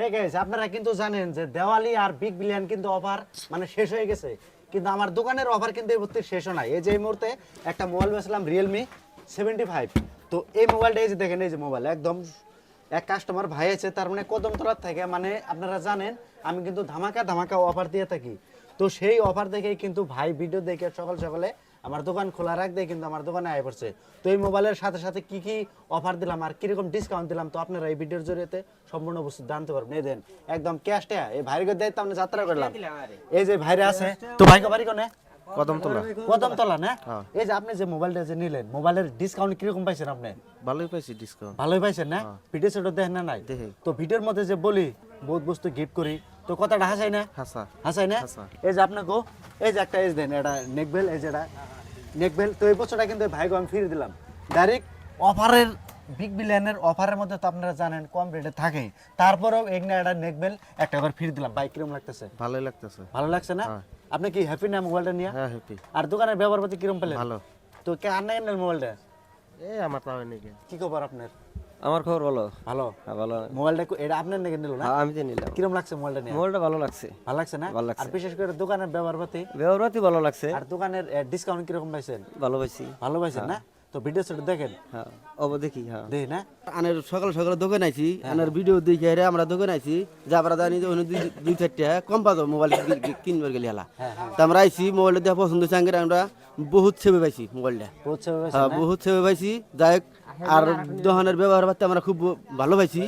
ঠিক আছে, আপনারা কিন্তু জানেন যে দেওয়ালি আর বিগ বিলিয়ন কিন্তু অফার মানে শেষ হয়ে গেছে, কিন্তু আমার দোকানের অফার কিন্তু এই মুহূর্তে শেষও নাই। এই যে এই মুহূর্তে একটা মোবাইল বেচলাম রিয়েলমি 75। তো এই মোবাইলটা এই যে দেখেন, এই যে মোবাইল একদম এক কাস্টমার ভাই আছে, তার মানে কদমতলার থেকে, মানে আপনারা জানেন আমি কিন্তু ধামাকা ধামাকা অফার দিয়ে থাকি। তো সেই অফার দেখেই কিন্তু ভাই ভিডিও দেখে সকাল সকালে আমার দোকান খোলা রাখতে কিন্তু আমার দোকানে আয় পড়ছে। তো এই মোবাইলের সাথে সাথে কি কি অফার দিলাম আর কিরকম ডিসকাউন্ট দিলাম, তো আপনারা এই ভিডিওর জরিয়ে সম্পূর্ণ বস্তু জানতে পারবেন। এই দেন একদম ক্যাশটা এই ভাইয়ের দায়িত্ব আমরা যাত্রা করলাম। এই যে ভাইরা আছে, তো ভাইকে বাড়ি কোনে? কদমতলা। কদমতলা না? এই যে আপনি যে মোবাইলটা যে নিলেন, মোবাইলের ডিসকাউন্ট কিরকম পাইছেন আপনি? ভালোই পাইছি ডিসকাউন্ট। ভালোই পাইছেন না? ভিডিও সেটা দেখেন না নাই? দেখি। তো ভিডিওর মধ্যে যে বলি বহুত বস্তু গিফট করি, তো কথাটা হাসাই না? হাসা। হাসাই না? হাসা। এই যে আপনাকে এই যে একটা এজ দেন, এটা নেকবেল, এই যে এটা নেকবেল। তো এই বছরটা কিন্তু ভাইকে আমি ফিরে দিলাম ডাইরেক্ট অফারের, বিগ বিলিয়নের অফারের মধ্যে তো আপনারা জানেন কম রেটে থাকে, তারপরেও এগনা এটা নেকবেল একটা বার ফিরে দিলাম। ভাই কিরকম লাগতেছে? ভালোই লাগতেছে। ভালো লাগছে না? আপনি কি হ্যাপি না মোবাইলটা নিয়ে? হ্যাঁ হ্যাপি। আর দোকানের ব্যবহার প্রতি কিরকম পেলেন? ভালো। তো কে আর নেন মোবাইলটা? এই আমার তাও নাকি। কি খবর আপনার? আমার খবর ভালো। ভালো। হ্যাঁ ভালো। মোবাইলটা এটা আপনার নাকি নিল না? হ্যাঁ আমি তো নিলাম। কিরকম লাগছে মোবাইলটা নিয়ে? মোবাইলটা ভালো লাগছে। ভালো লাগছে না? ভালো লাগছে। আর বিশেষ করে দোকানের ব্যবহার প্রতি? ব্যবহারটি ভালো লাগছে। আর দোকানের ডিসকাউন্ট কিরকম পাইছেন? ভালো পাইছি। ভালো পাইছেন না? তো ভিডিও সেটা দেখেন। হ্যাঁ অব দেখি। হ্যাঁ দেখি না? আনের সকাল সকাল দোকান আইছি, আনের ভিডিও দেখে হেরে আমরা দোকান আইছি যে আমরা জানি যে ওখানে দুই চারটা কম পাবো মোবাইল কিনবার গেলে হেলা। তো আমরা আইছি মোবাইলটা দেখা পছন্দ হয়েছে, আঙ্গের আমরা বহুত সেবে পাইছি মোবাইলটা। বহুত সেবা পাইছেন হ্যাঁ না? বহুত সেবে পাইছি। যাই হোক, আর দোকানের ব্যবহার পাতি আমরা খুব ভালো পাইছি।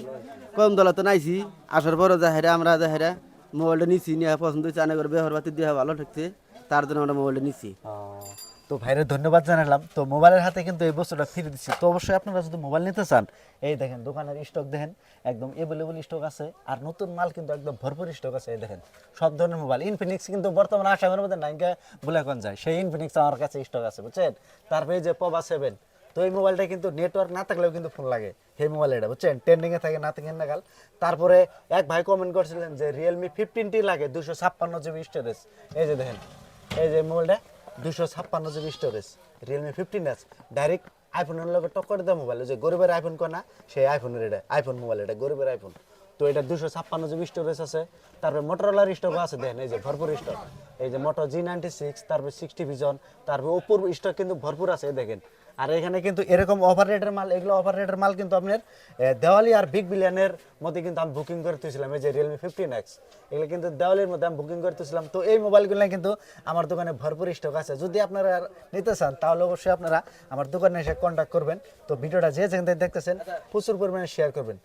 কম দলাতে নাইছি, আসার পরে যা হেরে আমরা যা হেরে মোবাইলটা নিছি, নিয়ে পছন্দ হয়েছে, আনের ব্যবহার পাতি দেওয়া ভালো থাকছে, তার জন্য আমরা মোবাইলটা নিছি। তো ভাইরে ধন্যবাদ জানালাম। তো মোবাইলের হাতে কিন্তু এই বস্তুটা ফিরে দিচ্ছি। তো অবশ্যই আপনারা যদি মোবাইল নিতে চান, এই দেখেন দোকানের স্টক দেখেন একদম এভেলেবল স্টক আছে, আর নতুন মাল কিন্তু একদম ভরপুর স্টক আছে। এই দেখেন সব ধরনের মোবাইল। ইনফিনিক্স কিন্তু বর্তমানে আসামের মধ্যে নাইকা বলে কোন যায়, সেই ইনফিনিক্স আমার কাছে স্টক আছে, বুঝছেন? তারপরে এই যে পবা 7, তো এই মোবাইলটা কিন্তু নেটওয়ার্ক না থাকলেও কিন্তু ফোন লাগে, সেই মোবাইল এটা, বুঝছেন? ট্রেন্ডিংয়ে থাকে না থেকে নাগাল। তারপরে এক ভাই কমেন্ট করছিলেন যে রিয়েলমি 15T লাগে 256 GB স্টোরেজ। এই যে দেখেন, এই যে মোবাইলটা 256 GB storage, Realme 15S, direct আইফোনের লগে টক্কর দেওয়া মোবাইল। যে গরিবের আইফোন কয় না, সেই আইফোনের এটা আইফোন মোবাইল, এটা গরিবের আইফোন। তো এটা 256 GB স্টোরেজ আছে। তারপরে মোটরোলার স্টক আছে, দেখেন এই যে ভরপুর স্টক। এই যে মোটো G96, তারপরে 60 ভিজন, তারপরে ওপোর স্টক কিন্তু ভরপুর আছে, দেখেন। আর এখানে কিন্তু এরকম অফার রেটের মাল, এগুলো অফার রেটের মাল কিন্তু আপনার দেওয়ালি আর বিগ বিলিয়নের মধ্যে কিন্তু আমি বুকিং করতেছিলাম। এই যে রিয়েলমি 15X, এগুলো কিন্তু দেওয়ালির মধ্যে আমি বুকিং করতেছিলাম। তো এই মোবাইলগুলো কিন্তু আমার দোকানে ভরপুর স্টক আছে। যদি আপনারা নিতে চান তাহলে অবশ্যই আপনারা আমার দোকানে এসে কন্ট্যাক্ট করবেন। তো ভিডিওটা যে যেখান থেকে দেখতেছেন প্রচুর পরিমাণে শেয়ার করবেন।